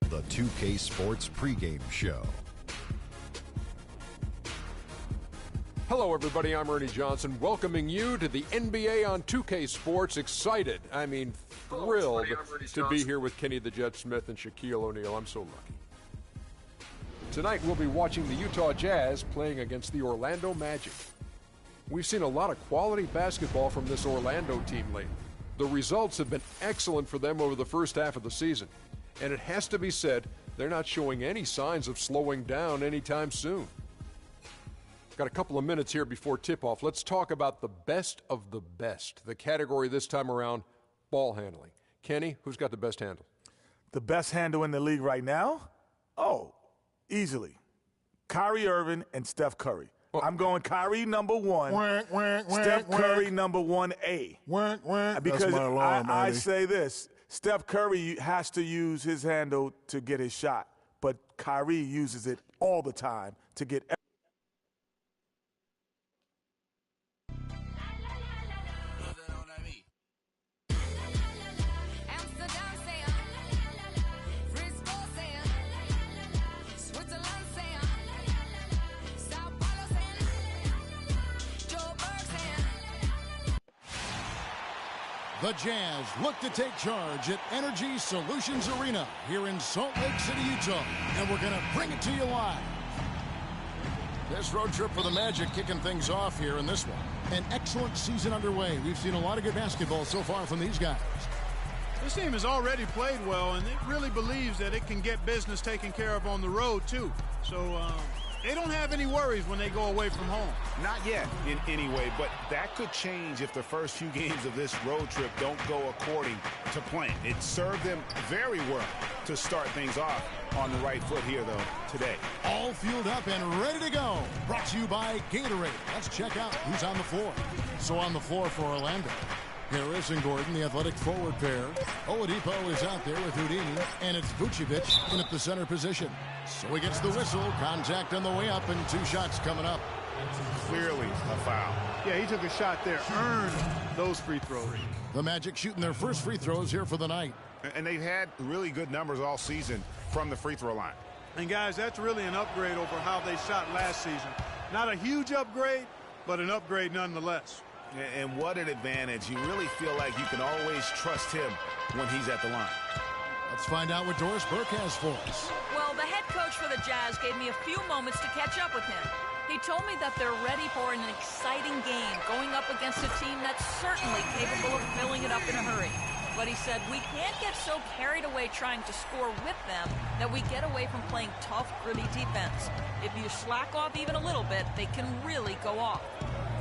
the 2K Sports pregame show. Hello, everybody. I'm Ernie Johnson, welcoming you to the NBA on 2K Sports. Excited, thrilled to be here with Kenny the Jet Smith and Shaquille O'Neal. I'm so lucky. Tonight, we'll be watching the Utah Jazz playing against the Orlando Magic. We've seen a lot of quality basketball from this Orlando team lately. The results have been excellent for them over the first half of the season. And it has to be said, they're not showing any signs of slowing down anytime soon. Got a couple of minutes here before tip-off. Let's talk about the best of the best. The category this time around, ball handling. Kenny, who's got the best handle? The best handle in the league right now? Oh, easily. Kyrie Irving and Steph Curry. Oh. I'm going Kyrie number one, Steph Curry number 1A. Because I say this, Steph Curry has to use his handle to get his shot, but Kyrie uses it all the time to get The Jazz look to take charge at Energy Solutions Arena here in Salt Lake City, Utah. And we're going to bring it to you live. This road trip for the Magic kicking things off here in this one. An excellent season underway. We've seen a lot of good basketball so far from these guys. This team has already played well, and it really believes that it can get business taken care of on the road, too. So, they don't have any worries when they go away from home. Not yet, in any way, but that could change if the first few games of this road trip don't go according to plan. It served them very well to start things off on the right foot here, though, today. All fueled up and ready to go. Brought to you by Gatorade. Let's check out who's on the floor. So on the floor for Orlando, Harris and Gordon, the athletic forward pair. Oladipo is out there with Houdini, and it's Vucevic in at the center position. So he gets the whistle, contact on the way up, and 2 shots coming up. Clearly a foul. Yeah, he took a shot there, earned those free throws. The Magic shooting their first free throws here for the night. And they've had really good numbers all season from the free throw line. And guys, that's really an upgrade over how they shot last season. Not a huge upgrade, but an upgrade nonetheless. And what an advantage. You really feel like you can always trust him when he's at the line. Let's find out what Doris Burke has for us. Well, the head coach for the Jazz gave me a few moments to catch up with him. He told me that they're ready for an exciting game, going up against a team that's certainly capable of filling it up in a hurry. But he said we can't get so carried away trying to score with them that we get away from playing tough, gritty defense. If you slack off even a little bit, they can really go off.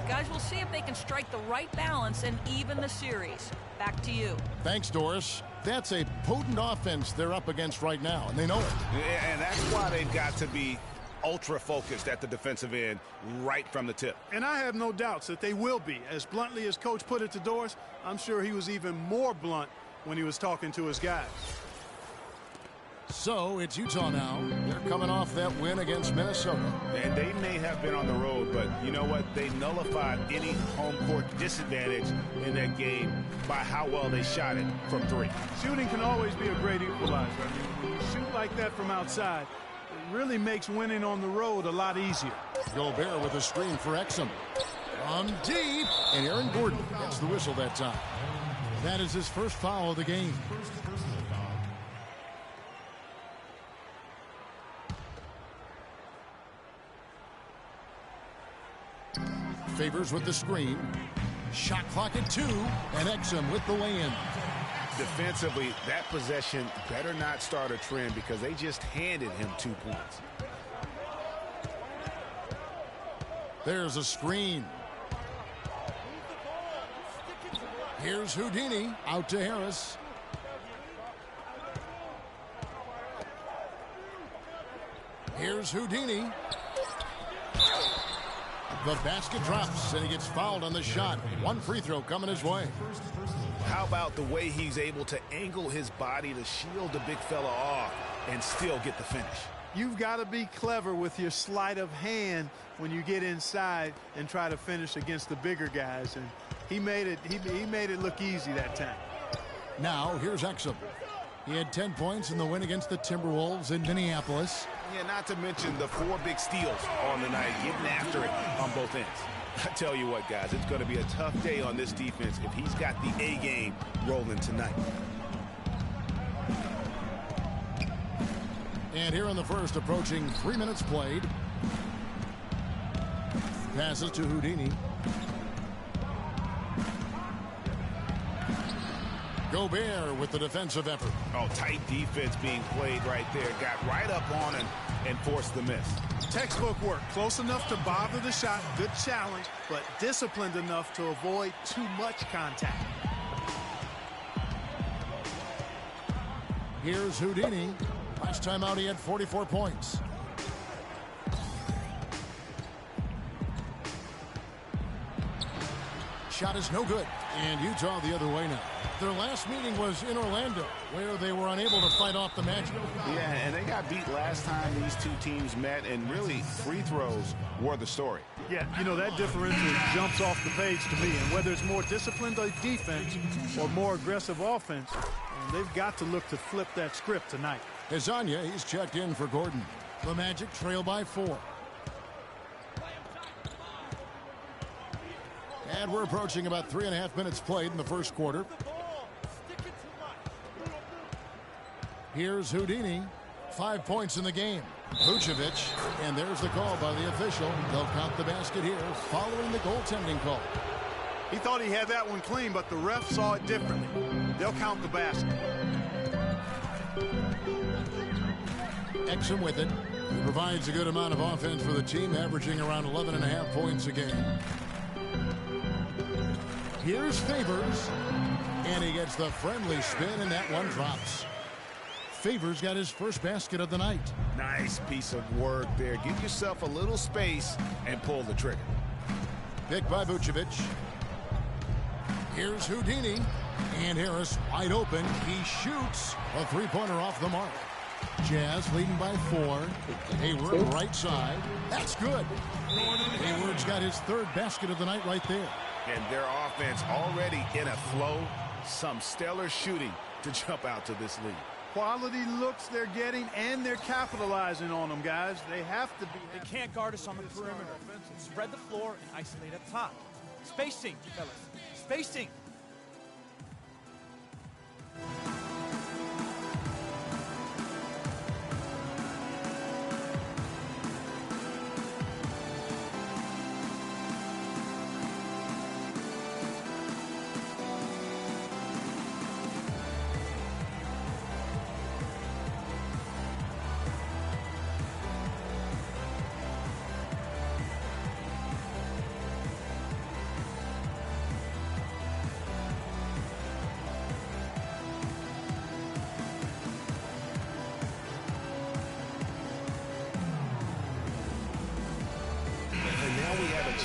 Guys, we'll see if they can strike the right balance and even the series. Back to you. Thanks, Doris. That's a potent offense they're up against right now, and they know it. Yeah, and that's why they've got to be ultra-focused at the defensive end right from the tip. And I have no doubts that they will be. As bluntly as Coach put it to Doris, I'm sure he was even more blunt when he was talking to his guys. So it's Utah now. They're coming off that win against Minnesota. And they may have been on the road, but you know what? They nullified any home court disadvantage in that game by how well they shot it from 3. Shooting can always be a great equalizer. I mean, when you shoot like that from outside, it really makes winning on the road a lot easier. Gobert with a screen for Exum. From deep, and Aaron Gordon gets the whistle that time. That is his first foul of the game. Favors with the screen. Shot clock at 2, and Exum with the lay-in. Defensively, that possession better not start a trend because they just handed him 2 points. There's a screen. Here's Houdini out to Harris. Here's Houdini. The basket drops, and he gets fouled on the shot. 1 free throw coming his way. How about the way he's able to angle his body to shield the big fella off and still get the finish? You've got to be clever with your sleight of hand when you get inside and try to finish against the bigger guys. And he made it look easy that time. Now here's Exum. He had 10 points in the win against the Timberwolves in Minneapolis. Yeah, not to mention the 4 big steals on the night, getting after it on both ends. I tell you what, guys, it's going to be a tough day on this defense if he's got the A game rolling tonight. And here in the first, approaching 3 minutes played. Passes to Houdini. Gobert with the defensive effort. Oh, tight defense being played right there. Got right up on him and forced the miss. Textbook work. Close enough to bother the shot. Good challenge, but disciplined enough to avoid too much contact. Here's Houdini. Last time out, he had 44 points. Shot is no good. And Utah the other way now. Their last meeting was in Orlando, where they were unable to fight off the Magic. Yeah, and they got beat last time these two teams met, and really free throws were the story. Yeah, you know, that differential jumps off the page to me. And whether it's more disciplined defense or more aggressive offense, they've got to look to flip that script tonight. Azania, he's checked in for Gordon. The Magic trail by 4. And we're approaching about 3.5 minutes played in the first quarter. Here's Houdini. 5 points in the game. Vucevic, and there's the call by the official. They'll count the basket here following the goaltending call. He thought he had that one clean, but the ref saw it differently. They'll count the basket. Exum with it. He provides a good amount of offense for the team, averaging around 11.5 points a game. Here's Favors, and he gets the friendly spin, and that one drops. Favors got his first basket of the night. Nice piece of work there. Give yourself a little space and pull the trigger. Picked by Vucevic. Here's Houdini, and Harris wide open. He shoots a three-pointer off the mark. Jazz leading by 4. Hayward right side. That's good. Hayward's got his third basket of the night right there. And their offense already in a flow. Some stellar shooting to jump out to this lead. Quality looks they're getting, and they're capitalizing on them, guys. They have to be. They can't guard us on the perimeter. Spread the floor and isolate up top. Spacing, fellas. Spacing.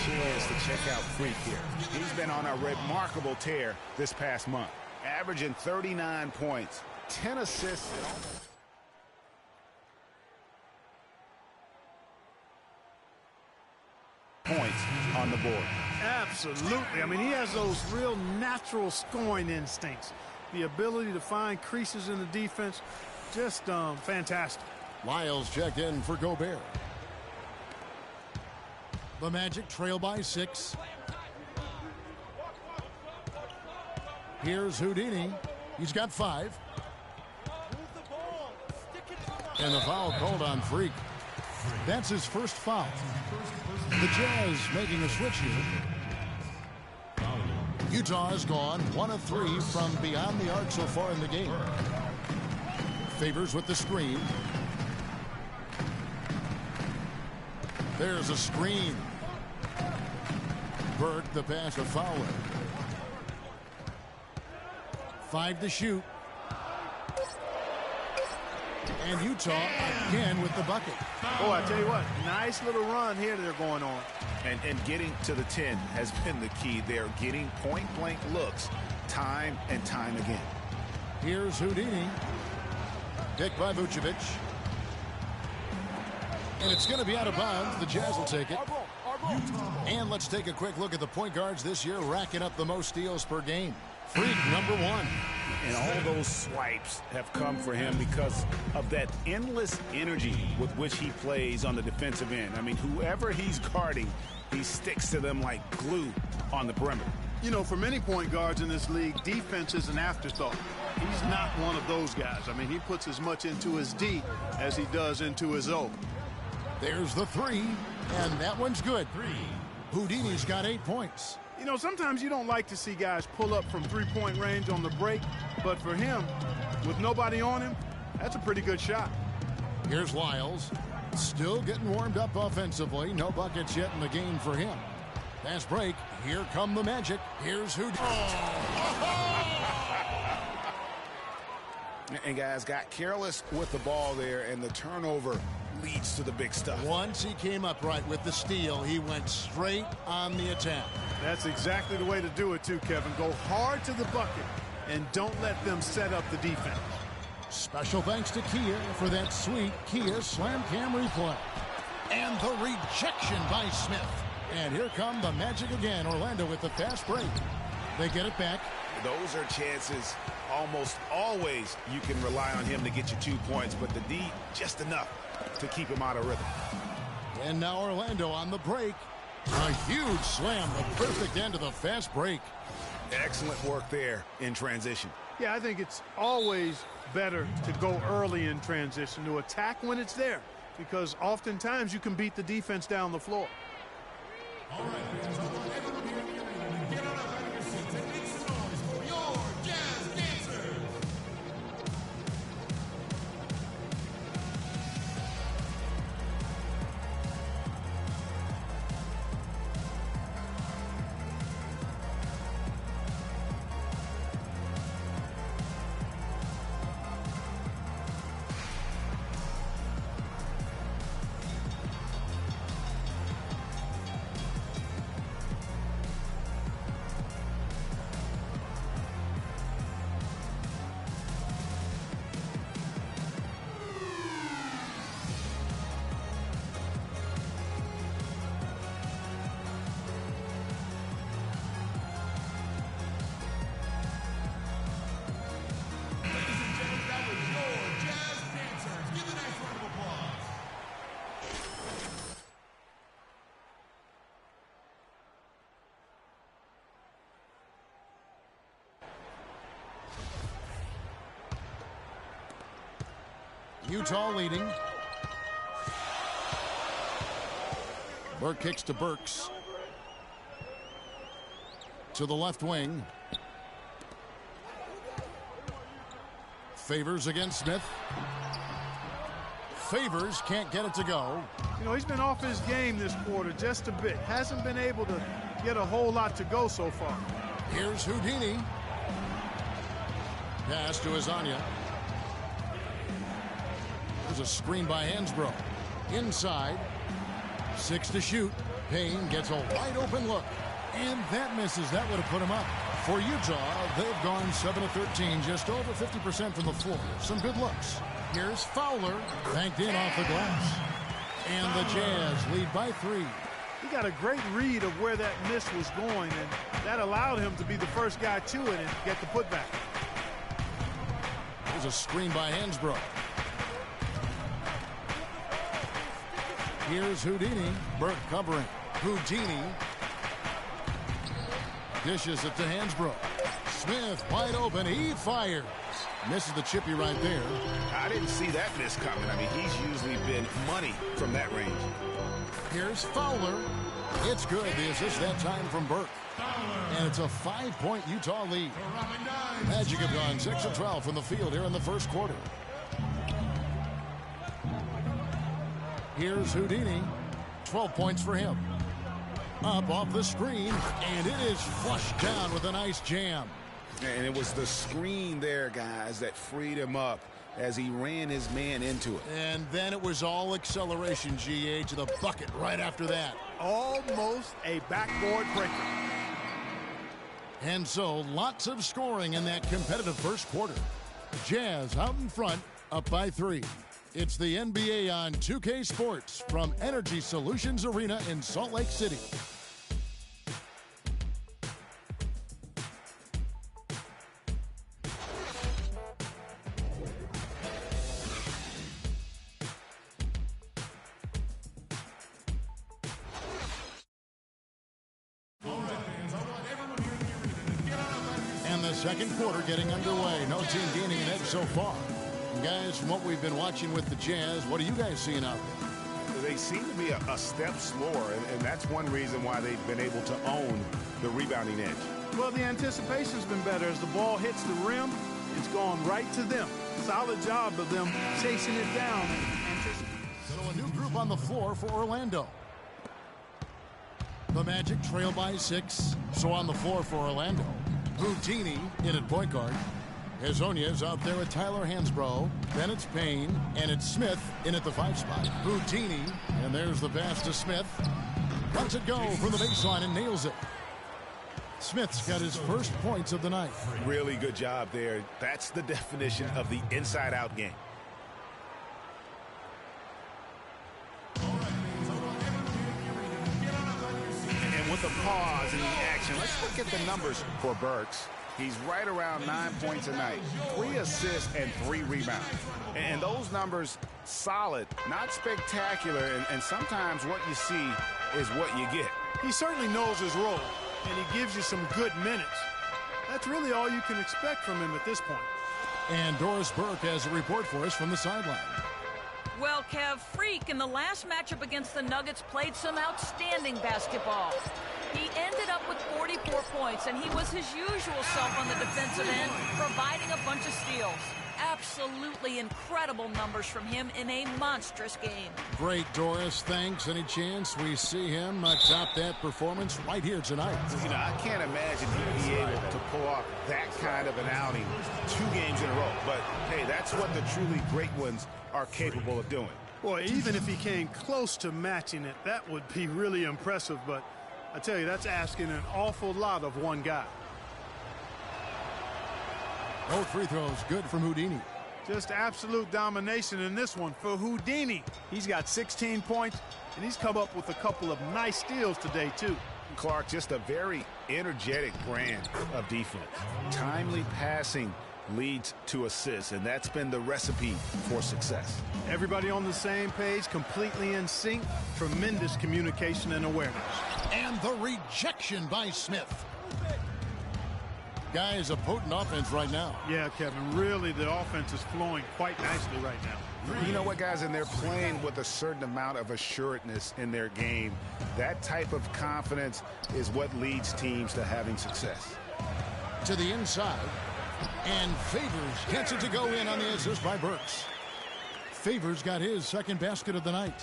Chance to check out Freak here. He's been on a remarkable tear this past month, averaging 39 points, 10 assists. Points on the board. Absolutely. I mean, he has those real natural scoring instincts. The ability to find creases in the defense, just fantastic. Lyles checked in for Gobert. The Magic trail by 6. Here's Houdini. He's got 5. And the foul called on Freak. That's his first foul. The Jazz making a switch here. Utah has gone 1 of 3 from beyond the arc so far in the game. Favors with the screen. There's a screen. Burke the pass to Fowler. 5 to shoot. And Utah again with the bucket. Oh, I tell you what, nice little run here they're going on. And getting to the 10 has been the key. They're getting point-blank looks time and time again. Here's Houdini. Picked by Vucevic. And it's going to be out of bounds. The Jazz will take it. And let's take a quick look at the point guards this year, racking up the most steals per game. Freak, number 1. And all those swipes have come for him because of that endless energy with which he plays on the defensive end. I mean, whoever he's guarding, he sticks to them like glue on the perimeter. You know, for many point guards in this league, defense is an afterthought. He's not one of those guys. I mean, he puts as much into his D as he does into his O. There's the three, and that one's good. Houdini's got 8 points. You know, sometimes you don't like to see guys pull up from three-point range on the break, but for him, with nobody on him, that's a pretty good shot. Here's Lyles, still getting warmed up offensively. No buckets yet in the game for him. Fast break. Here come the Magic. Here's Houdini. And guys got careless with the ball there, and the turnover leads to the big stuff. Once he came up right with the steal, he went straight on the attack. That's exactly the way to do it, too, Kevin. Go hard to the bucket and don't let them set up the defense. Special thanks to Kia for that sweet Kia Slam Cam replay. And the rejection by Smith. And here come the Magic again. Orlando with the fast break. They get it back. Those are chances almost always you can rely on him to get you 2 points, but the D just enough to keep him out of rhythm. And now Orlando on the break. A huge slam, the perfect end of the fast break. Excellent work there in transition. Yeah, I think it's always better to go early in transition, to attack when it's there, because oftentimes you can beat the defense down the floor. All right, everyone here, get on up out of your seats and make some noise for your Jazz dancers. Utah leading. Burke kicks to Burks. To the left wing. Favors against Smith. Favors can't get it to go. You know, he's been off his game this quarter just a bit. Hasn't been able to get a whole lot to go so far. Here's Houdini. Pass to Azania. There's a screen by Hansbrough. Inside. 6 to shoot. Payne gets a wide open look. And that misses. That would have put him up. For Utah, they've gone 7 of 13, just over 50% from the floor. Some good looks. Here's Fowler, banked in off the glass. And the Jazz lead by 3. He got a great read of where that miss was going, and that allowed him to be the first guy to it and get the putback. There's a screen by Hansbrough. Here's Houdini. Burke covering. Houdini. Dishes it to Hansbrough. Smith wide open. He fires. Misses the chippy right there. I didn't see that miss coming. I mean, he's usually been money from that range. Here's Fowler. It's good. The assist that time from Burke. And it's a 5-point Utah lead. Magic have gone 6 of 12 from the field here in the first quarter. Here's Houdini. 12 points for him. Up off the screen, and it is flushed down with a nice jam. And it was the screen there, guys, that freed him up as he ran his man into it. And then it was all acceleration, GA, to the bucket right after that. Almost a backboard breaker. And so, lots of scoring in that competitive first quarter. Jazz out in front, up by 3. It's the NBA on 2K Sports from Energy Solutions Arena in Salt Lake City. Second quarter getting underway. No team gaining an edge so far. And guys, from what we've been watching with the Jazz, what are you guys seeing out there? They seem to be a step slower, and that's one reason why they've been able to own the rebounding edge. Well, the anticipation's been better. As the ball hits the rim, it's gone right to them. Solid job of them chasing it down. So a new group on the floor for Orlando. The Magic trail by 6. So on the floor for Orlando, Houdini in at point guard. Hezonja's out there with Tyler Hansbrough. Then it's Payne, and it's Smith in at the 5 spot. Houdini, and there's the pass to Smith. Lets it go from the baseline and nails it. Smith's got his first points of the night. Really good job there. That's the definition of the inside-out game. And with the pause in the action, let's look at the numbers for Burks. He's right around 9 points a night, 3 assists and 3 rebounds. And those numbers, solid, not spectacular, and sometimes what you see is what you get. He certainly knows his role, and he gives you some good minutes. That's really all you can expect from him at this point. And Doris Burke has a report for us from the sideline. Well, Kev, Freak in the last matchup against the Nuggets played some outstanding basketball. He ended up with 44 points, and he was his usual self on the defensive end, providing a bunch of steals. Absolutely incredible numbers from him in a monstrous game. Great, Doris. Thanks. Any chance we see him top that performance right here tonight? You know, I can't imagine he'd be able to pull off that kind of an outing 2 games in a row. But, hey, that's what the truly great ones are capable of doing. Boy, even if he came close to matching it, that would be really impressive. But I tell you, that's asking an awful lot of one guy. Both free throws good from Houdini. Just absolute domination in this one for Houdini. He's got 16 points, and he's come up with a couple of nice steals today, too. Clark, just a very energetic brand of defense. Timely passing leads to assists, and that's been the recipe for success. Everybody on the same page, completely in sync. Tremendous communication and awareness. And the rejection by Smith. Guys, a potent offense right now. Yeah, Kevin, really the offense is flowing quite nicely right now. You know what, guys, and they're playing with a certain amount of assuredness in their game. That type of confidence is what leads teams to having success. To the inside, and Favors gets it to go in on the assist by Burks. Favors got his second basket of the night.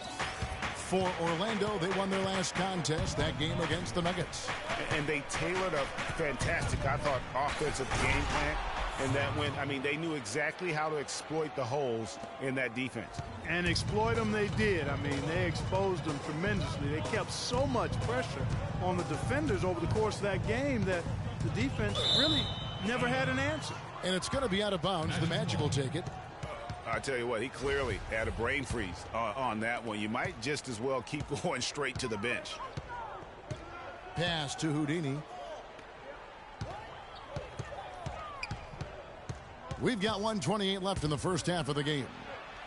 For Orlando, they won their last contest, that game against the Nuggets. And they tailored a fantastic, I thought, offensive game plan. And that went, I mean, they knew exactly how to exploit the holes in that defense. And exploit them they did. I mean, they exposed them tremendously. They kept so much pressure on the defenders over the course of that game that the defense really never had an answer. And it's going to be out of bounds. The Magic will take it. I tell you what, he clearly had a brain freeze on that one. You might just as well keep going straight to the bench. Pass to Houdini. We've got 1:28 left in the first half of the game.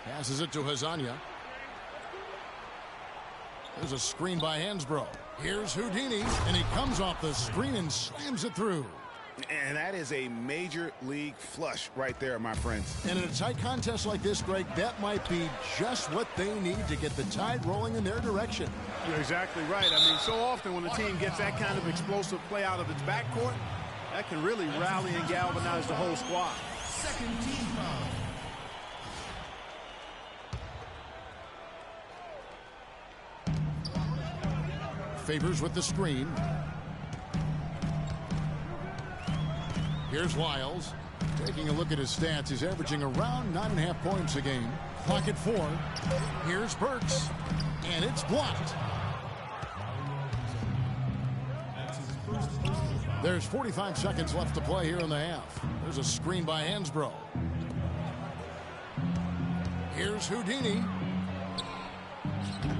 Passes it to Hezonja. There's a screen by Hansbrough. Here's Houdini, and he comes off the screen and slams it through. And that is a major league flush right there, my friends. And in a tight contest like this, Greg, that might be just what they need to get the tide rolling in their direction. You're exactly right. I mean, so often when a team gets that kind of explosive play out of its backcourt, that can really rally and galvanize the whole squad. Second team foul. Favors with the screen. Here's Lyles. Taking a look at his stats, he's averaging around 9.5 points a game. Clock at 4. Here's Burks. And it's blocked. There's 45 seconds left to play here in the half. There's a screen by Hansbrough. Here's Houdini.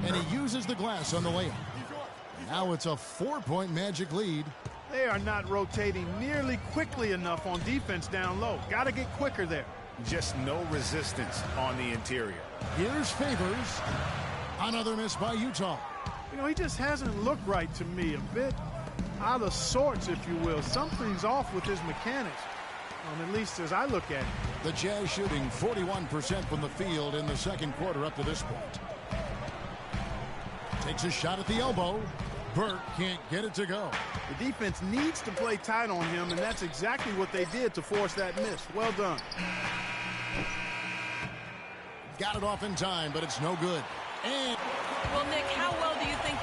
And he uses the glass on the layup. Now it's a 4-point Magic lead. They are not rotating nearly quickly enough on defense down low. Got to get quicker there. Just no resistance on the interior. Here's Favors. Another miss by Utah. You know, he just hasn't looked right to me. A bit out of sorts, if you will. Something's off with his mechanics. At least as I look at it. The Jazz shooting 41% from the field in the second quarter up to this point. Takes a shot at the elbow. Burke can't get it to go. The defense needs to play tight on him, and that's exactly what they did to force that miss. Well done. Got it off in time, but it's no good. And Well, Nick, how well do you think...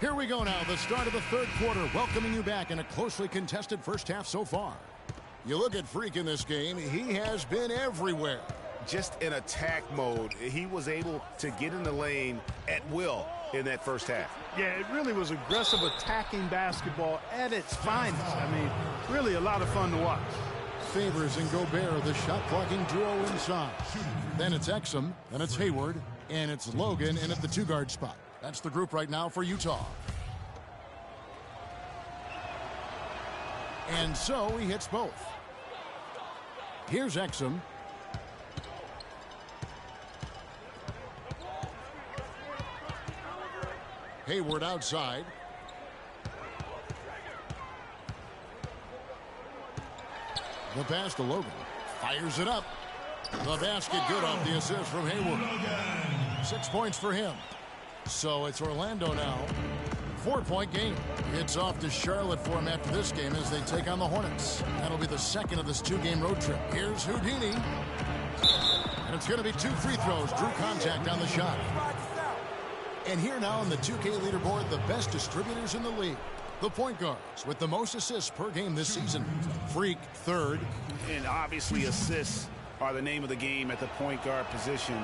here we go now, the start of the third quarter, welcoming you back in a closely contested first half so far. You look at Freak in this game, he has been everywhere. Just in attack mode, he was able to get in the lane at will in that first half. Yeah, it really was aggressive attacking basketball at its finest. I mean, really a lot of fun to watch. Favors and Gobert, the shot-blocking duo inside. Then it's Exum, then it's Hayward, and it's Logan in at the two-guard spot. That's the group right now for Utah. And so he hits both. Here's Exum. Hayward outside. The pass to Logan. Fires it up. The basket good off the assist from Hayward. 6 points for him. So it's Orlando now. 4-point game. It's off to Charlotte for him after this game as they take on the Hornets. That'll be the second of this two-game road trip. Here's Houdini. And it's going to be 2 free throws. Drew contact on the shot. And here now on the 2K leaderboard, the best distributors in the league. The point guards with the most assists per game this season. Freak, third. And obviously assists are the name of the game at the point guard position.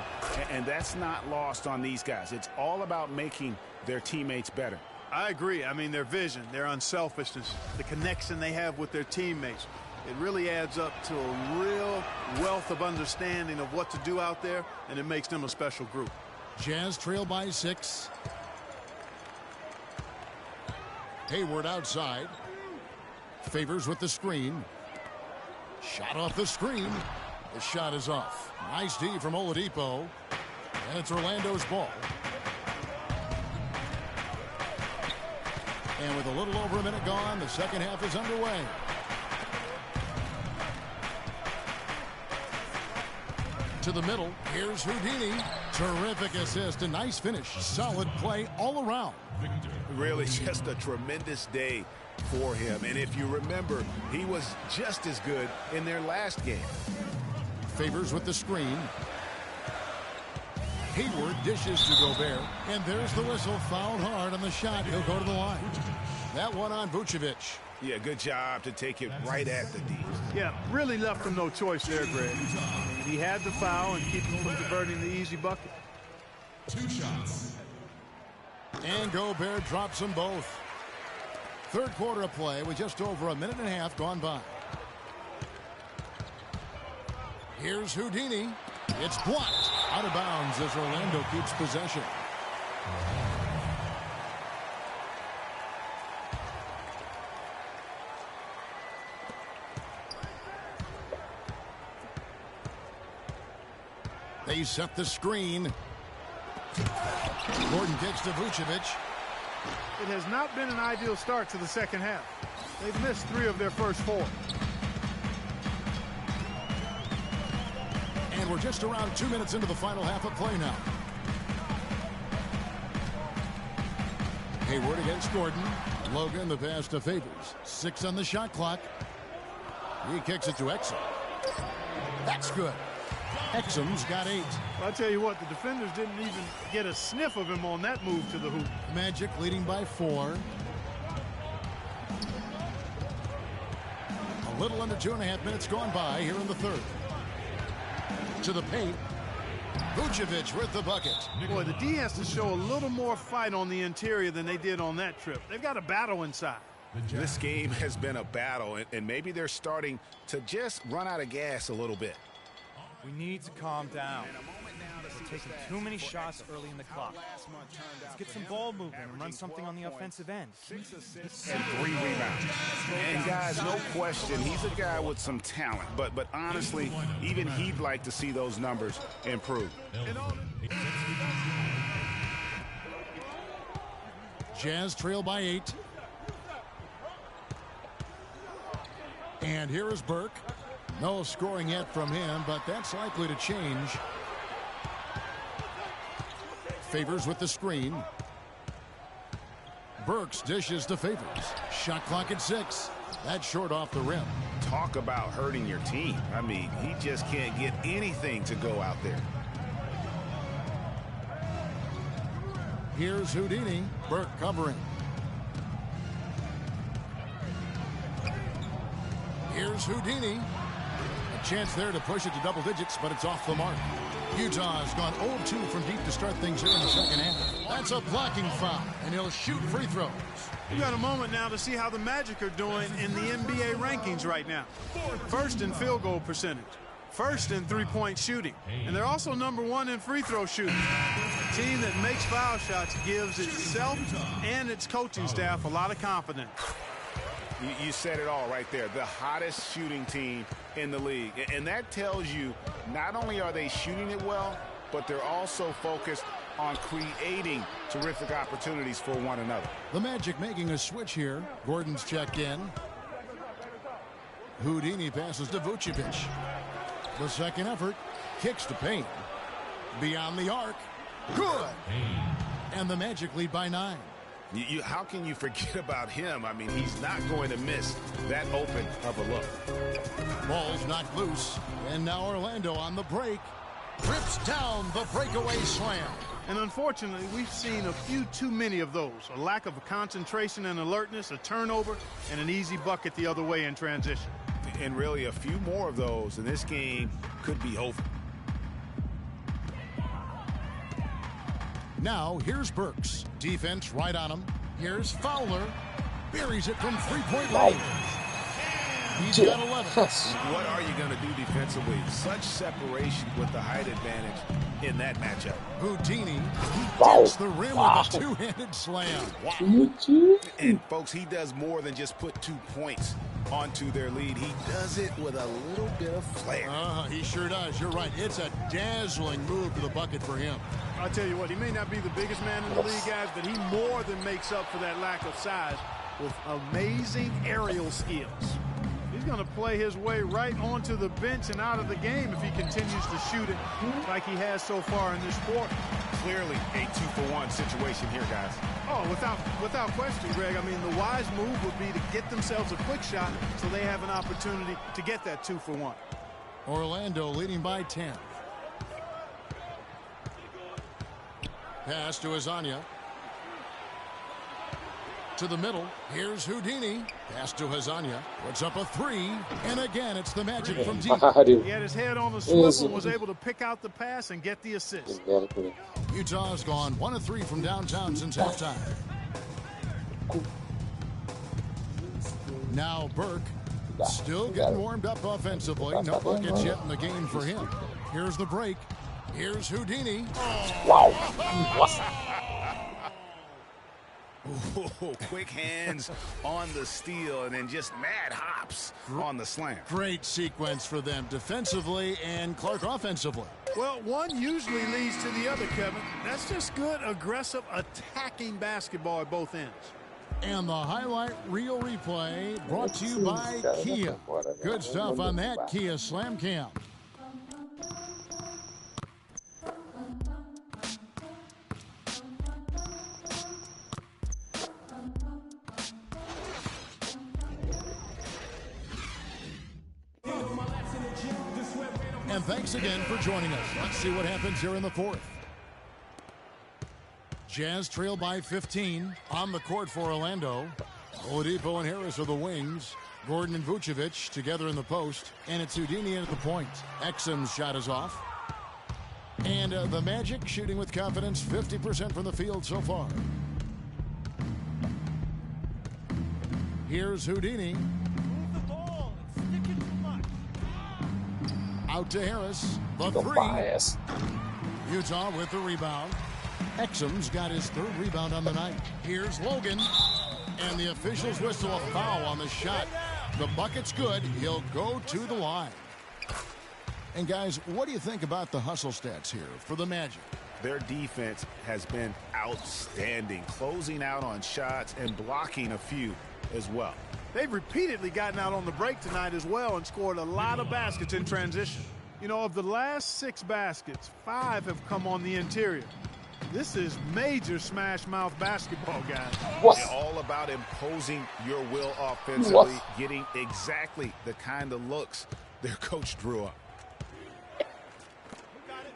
And that's not lost on these guys. It's all about making their teammates better. I agree. I mean, their vision, their unselfishness, the connection they have with their teammates. It really adds up to a real wealth of understanding of what to do out there, and it makes them a special group. Jazz trail by 6. Hayward outside. Favors with the screen. Shot off the screen. The shot is off. Nice D from Oladipo. And it's Orlando's ball. And with a little over a minute gone, the second half is underway. To the middle, here's Houdini. Terrific assist, a nice finish. Solid play all around. Really just a tremendous day for him. And if you remember, he was just as good in their last game. Favors with the screen. Hayward dishes to Gobert. And there's the whistle. Fouled hard on the shot. He'll go to the line. That one on Vucevic. Yeah, good job to take it right at the D. Yeah, really left him no choice there, Greg. He had the foul and keep him from converting the easy bucket. 2 shots. And Gobert drops them both. Third quarter of play with just over a minute and a half gone by. Here's Houdini. It's blocked. Out of bounds as Orlando keeps possession. They set the screen. Gordon kicks to Vucevic. It has not been an ideal start to the second half. They've missed 3 of their first 4. And we're just around 2 minutes into the final half of play now. Hayward against Gordon. Logan, the pass to Favors. 6 on the shot clock. He kicks it to Exum. That's good. Exum's got 8. Well, I'll tell you what, the defenders didn't even get a sniff of him on that move to the hoop. Magic leading by 4. A little under 2.5 minutes gone by here in the third. To the paint. Vucevic with the bucket. Boy, the D has to show a little more fight on the interior than they did on that trip. They've got a battle inside. This game has been a battle, and maybe they're starting to just run out of gas a little bit. We need to calm down. We're taking too many shots early in the clock. Let's get some ball movement and run something on the offensive end. And 3 rebounds. And guys, no question, he's a guy with some talent. But honestly, even he'd like to see those numbers improve. Jazz trail by 8. And here is Burke. No scoring yet from him, but that's likely to change. Favors with the screen. Burks dishes to Favors. Shot clock at 6. That's short off the rim. Talk about hurting your team. I mean, he just can't get anything to go out there. Here's Houdini. Burke covering. Here's Houdini. A chance there to push it to double digits, but it's off the mark. Utah has gone 0-2 from deep to start things here in the second half. That's a blocking foul, and he'll shoot free throws. You got a moment now to see how the Magic are doing in the NBA rankings right now. First in field goal percentage. First in three-point shooting. And they're also number 1 in free throw shooting. A team that makes foul shots gives itself and its coaching staff a lot of confidence. You said it all right there. The hottest shooting team in the league. And that tells you not only are they shooting it well, but they're also focused on creating terrific opportunities for one another. The Magic making a switch here. Gordon's checked in. Houdini passes to Vucevic. The second effort. Kicks to Payne. Beyond the arc. Good. And the Magic lead by 9. How can you forget about him? I mean, he's not going to miss that open of a look. Ball's knocked loose. And now Orlando on the break. Rips down the breakaway slam. And unfortunately, we've seen a few too many of those. A lack of concentration and alertness, a turnover, and an easy bucket the other way in transition. And really a few more of those, and this game could be over. Now, here's Burks. Defense right on him. Here's Fowler. Buries it from three-point range. He's got 11. What are you going to do defensively? Such separation with the height advantage in that matchup. Houdini, he dips the rim with a two-handed slam. And, folks, he does more than just put 2 points onto their lead. He does it with a little bit of flair. He sure does. You're right. It's a dazzling move to the bucket for him. I'll tell you what, he may not be the biggest man in the league, guys, but he more than makes up for that lack of size with amazing aerial skills. He's going to play his way right onto the bench and out of the game if he continues to shoot it like he has so far in this quarter. Clearly a 2-for-1 situation here, guys. Oh, without question, Greg. I mean, the wise move would be to get themselves a quick shot so they have an opportunity to get that 2-for-1. Orlando leading by 10. Pass to Azania. To the middle. Here's Houdini. Pass to Hazania. Puts up a 3. And again, it's the Magic from deep. He had his head on the swivel and was able to pick out the pass and get the assist. Utah's gone 1 of 3 from downtown since halftime. Now Burke. Still getting warmed up offensively. No buckets yet in the game for him. Here's the break. Here's Houdini. Ooh, quick hands on the steal and then just mad hops on the slam. Great sequence for them defensively and Clark offensively. Well, one usually leads to the other, Kevin. That's just good, aggressive, attacking basketball at both ends. And the highlight reel replay brought to you by Kia. Good stuff on that Kia Slam Cam. And thanks again for joining us. Let's see what happens here in the fourth. Jazz trail by 15 on the court for Orlando. Oladipo and Harris are the wings. Gordon and Vucevic together in the post. And it's Houdini at the point. Exum's shot is off. And the Magic shooting with confidence, 50% from the field so far. Here's Houdini. Move the ball and stick it to Mike. Out to Harris. The three. Utah with the rebound. Exum's got his third rebound on the night. Here's Logan. And the officials whistle a foul on the shot. The bucket's good. He'll go to the line. And guys, what do you think about the hustle stats here for the Magic? Their defense has been outstanding, closing out on shots and blocking a few as well. They've repeatedly gotten out on the break tonight as well and scored a lot of baskets in transition. You know, of the last 6 baskets, 5 have come on the interior. This is major smash mouth basketball, guys. It's all about imposing your will offensively, getting exactly the kind of looks their coach drew up.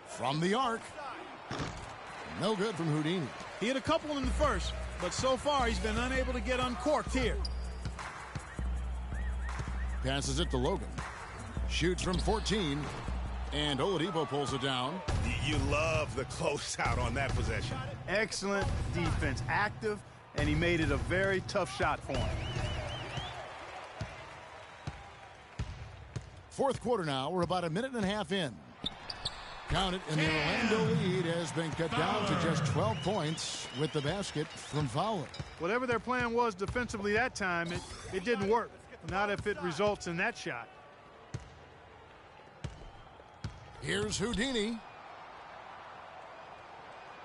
From the arc. No good from Houdini. He had a couple in the first, but so far he's been unable to get uncorked here. Passes it to Logan. Shoots from 14. And Oladipo pulls it down. You love the closeout on that possession. Excellent defense. Active, and he made it a very tough shot for him. Fourth quarter now. We're about a minute and a half in. Count it, and the Orlando lead has been cut down to just 12 points with the basket from Fowler. Whatever their plan was defensively that time, it didn't work. Not if it results in that shot. Here's Houdini.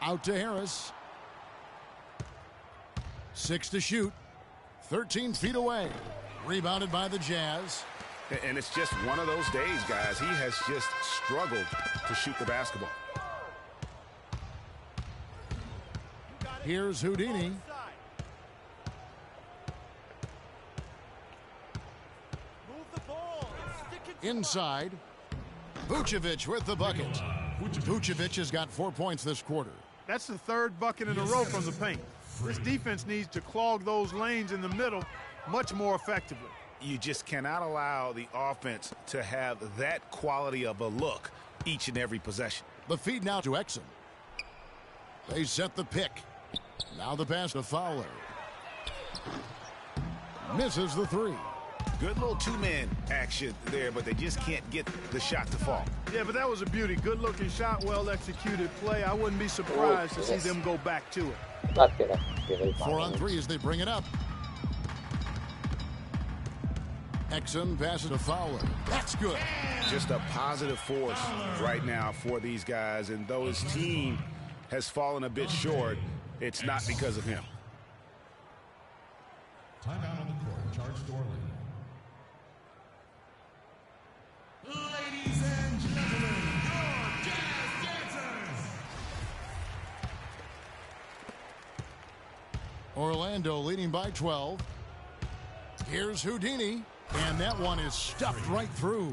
Out to Harris. 6 to shoot. 13 feet away. Rebounded by the Jazz. And it's just one of those days, guys. He has just struggled to shoot the basketball. Here's Houdini. Inside. Vucevic with the bucket. Vucevic has got 4 points this quarter. That's the third bucket in a row from the paint. This defense needs to clog those lanes in the middle much more effectively. You just cannot allow the offense to have that quality of a look each and every possession. The feed now to Exum. They set the pick. Now the pass to Fowler. Misses the three. Good little two-man action there, but they just can't get the shot to fall. Yeah, but that was a beauty. Good-looking shot, well-executed play. I wouldn't be surprised to see them go back to it. 4 on 3 as they bring it up. Exum passes to Fowler. That's good. Just a positive force right now for these guys, and though his team has fallen a bit short, it's not because of him. Timeout on the court. Charge Dorley. Ladies and gentlemen, your Jazz dancers. Orlando leading by 12. Here's Houdini. And that one is stuffed right through.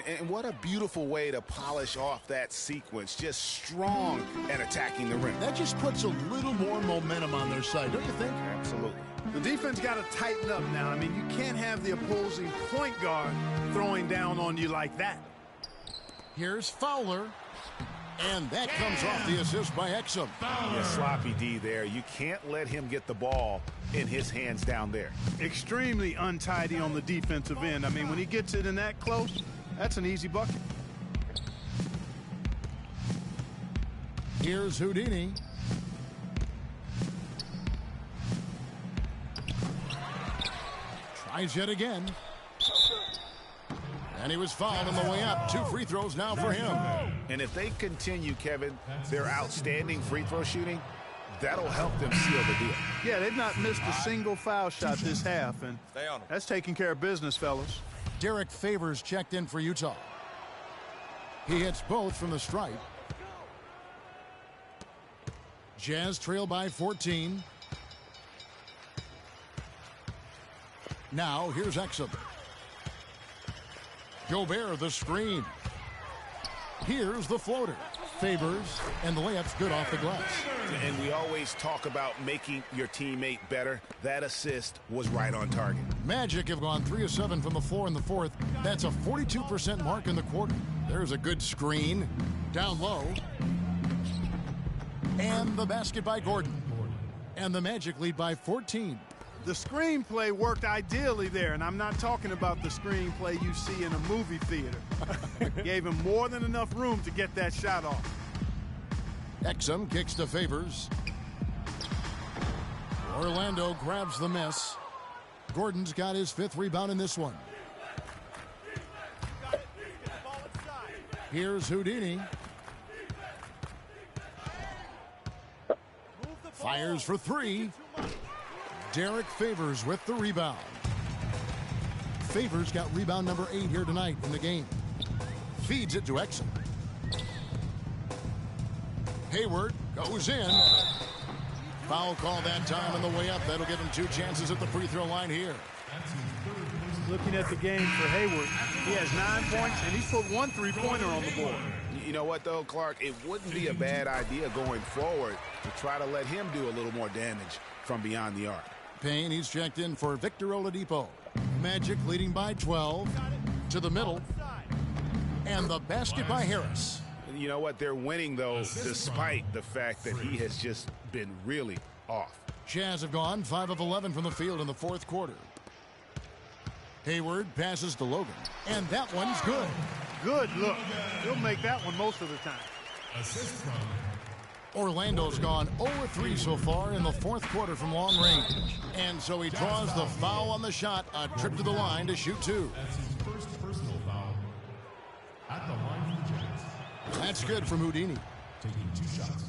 And what a beautiful way to polish off that sequence. Just strong and attacking the rim. That just puts a little more momentum on their side, don't you think? Absolutely. The defense got to tighten up now. I mean, you can't have the opposing point guard throwing down on you like that. Here's Fowler. And that comes off the assist by Exum. Yeah, sloppy D there. You can't let him get the ball in his hands down there. Extremely untidy on the defensive end. I mean, when he gets it in that close, that's an easy bucket. Here's Houdini. Tries yet again. And he was fouled on the way up. 2 free throws now for him. And if they continue, Kevin, their outstanding free throw shooting, that'll help them seal the deal. Yeah, they've not missed a single foul shot this half, and that's taking care of business, fellas. Derek Favors checked in for Utah. He hits both from the stripe. Jazz trail by 14. Now here's Exum. Gobert the screen. Here's the floater. Favors, and the layup's good off the glass. And we always talk about making your teammate better. That assist was right on target. Magic have gone 3 of 7 from the floor in the fourth. That's a 42% mark in the quarter. There's a good screen. Down low. And the basket by Gordon. And the Magic lead by 14. The screenplay worked ideally there, and I'm not talking about the screenplay you see in a movie theater. Gave him more than enough room to get that shot off. Exum kicks to Favors. Orlando grabs the miss. Gordon's got his 5th rebound in this one. Here's Houdini. Fires for 3. Derek Favors with the rebound. Favors got rebound number 8 here tonight in the game. Feeds it to Exum. Hayward goes in. Foul call that time on the way up. That'll give him 2 chances at the free throw line here. Looking at the game for Hayward, he has 9 points, and he's put 1 3-pointer on the board. You know what, though, Clark? It wouldn't be a bad idea going forward to try to let him do a little more damage from beyond the arc. Payne, he's checked in for Victor Oladipo. Magic leading by 12 to the middle. And the basket by Harris. You know what? They're winning, though, despite the fact that he has just been really off. Jazz have gone 5 of 11 from the field in the 4th quarter. Hayward passes to Logan. And that one's good. Good look. He'll make that one most of the time. Orlando's gone 0-3 so far in the 4th quarter from long range. And so he draws the foul on the shot, a trip to the line to shoot 2. That's his first personal foul at the line for the Jazz. That's good from Houdini. Taking 2 shots.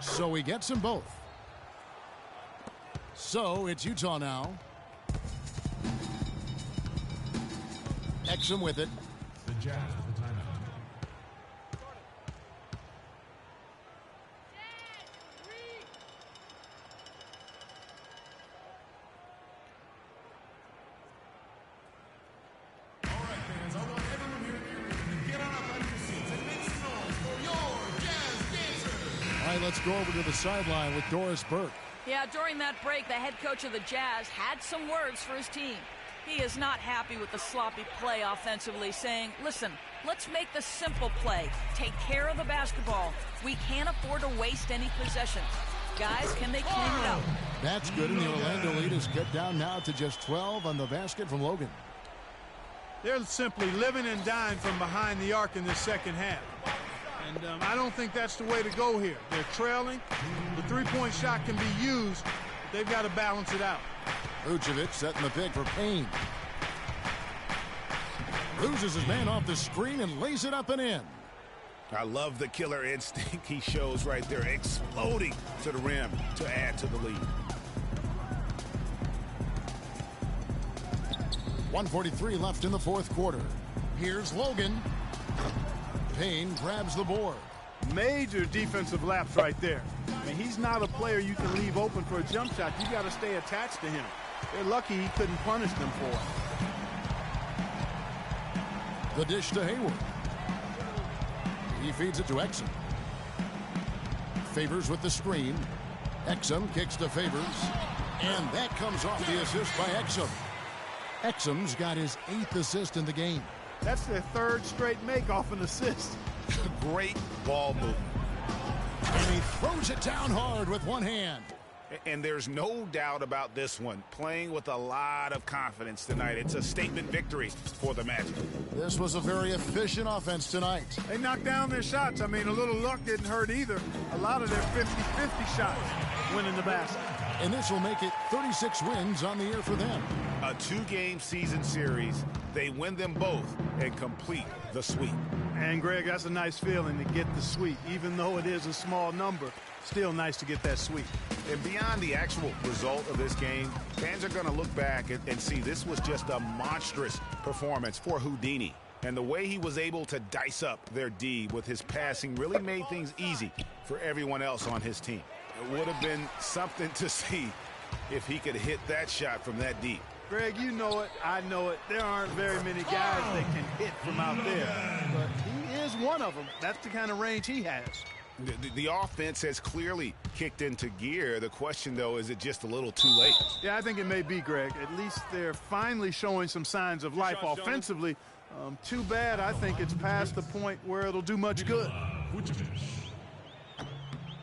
So he gets them both. So it's Utah now. Exum with it. The Jazz with the timeout. All right, fans, I want everyone here in the arena to get on up out of your seats and make some noise for your Jazz dancers. All right, let's go over to the sideline with Doris Burke. Yeah, during that break, the head coach of the Jazz had some words for his team. He is not happy with the sloppy play offensively, saying, listen, let's make the simple play. Take care of the basketball. We can't afford to waste any possessions. Guys, can they clean it up? That's good, and the Orlando lead is cut down now to just 12 on the basket from Logan. They're simply living and dying from behind the arc in this second half. And I don't think that's the way to go here. They're trailing. The 3-point shot can be used, but they've got to balance it out. Vucevic setting the pick for Payne. Loses his man off the screen and lays it up and in. I love the killer instinct he shows right there, exploding to the rim to add to the lead. 1:43 left in the 4th quarter. Here's Logan. Payne grabs the board. Major defensive lapse right there. I mean, he's not a player you can leave open for a jump shot. You got to stay attached to him. They're lucky he couldn't punish them for it. The dish to Hayward. He feeds it to Exum. Favors with the screen. Exum kicks to Favors. And that comes off the assist by Exum. Exum's got his 8th assist in the game. That's their 3rd straight make off an assist. Great ball movement. And he throws it down hard with one hand. And there's no doubt about this one. Playing with a lot of confidence tonight. It's a statement victory for the Magic. This was a very efficient offense tonight. They knocked down their shots. I mean, a little luck didn't hurt either. A lot of their 50-50 shots went in the basket. And this will make it 36 wins on the year for them. A 2-game season series. They win them both and complete the sweep. And, Greg, that's a nice feeling to get the sweep. Even though it is a small number, still nice to get that sweep. And beyond the actual result of this game, fans are going to look back and see this was just a monstrous performance for Houdini. And the way he was able to dice up their D with his passing really made things easy for everyone else on his team. It would have been something to see if he could hit that shot from that deep. Greg, you know it. I know it. There aren't very many guys that can hit from out there. But he is one of them. That's the kind of range he has. The offense has clearly kicked into gear. The question, though, is it just a little too late? Yeah, I think it may be, Greg. At least they're finally showing some signs of life offensively. Too bad. I think it's past the point where it'll do much good.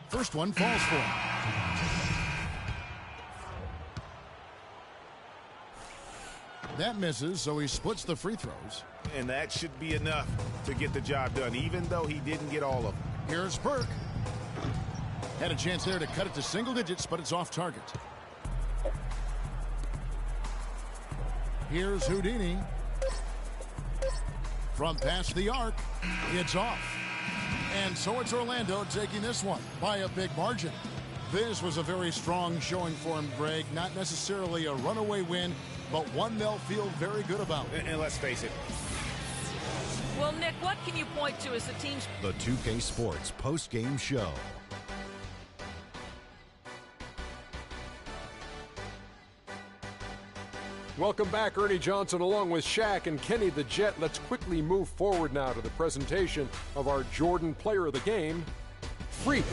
First one falls for him. That misses, so he splits the free throws. And that should be enough to get the job done, even though he didn't get all of them. Here's Burke. Had a chance there to cut it to single digits, but it's off target. Here's Houdini. From past the arc, it's off. And so it's Orlando taking this one by a big margin. This was a very strong showing for him, Greg. Not necessarily a runaway win, but one they'll feel very good about. And let's face it. Well, Nick, what can you point to as the team's... The 2K Sports post-game show. Welcome back, Ernie Johnson, along with Shaq and Kenny the Jet. Let's quickly move forward now to the presentation of our Jordan Player of the Game, Freak.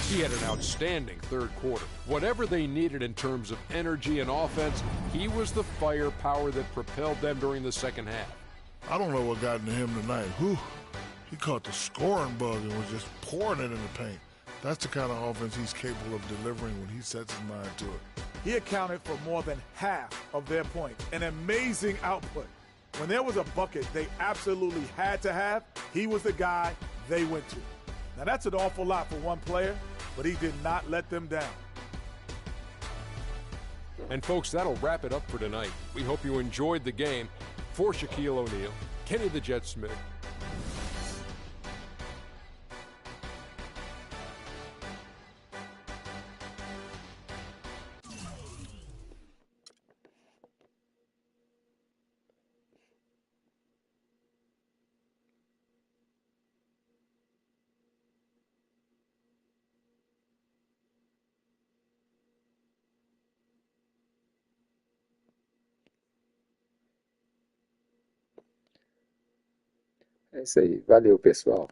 He had an outstanding third quarter. Whatever they needed in terms of energy and offense, he was the firepower that propelled them during the second half. I don't know what got into him tonight. Whew. He caught the scoring bug and was just pouring it in the paint. That's the kind of offense he's capable of delivering when he sets his mind to it. He accounted for more than half of their points. An amazing output. When there was a bucket they absolutely had to have, he was the guy they went to. Now that's an awful lot for one player, but he did not let them down. And folks, that'll wrap it up for tonight. We hope you enjoyed the game. For Shaquille O'Neal, Kenny the Jet Smith, É isso aí. Valeu, pessoal.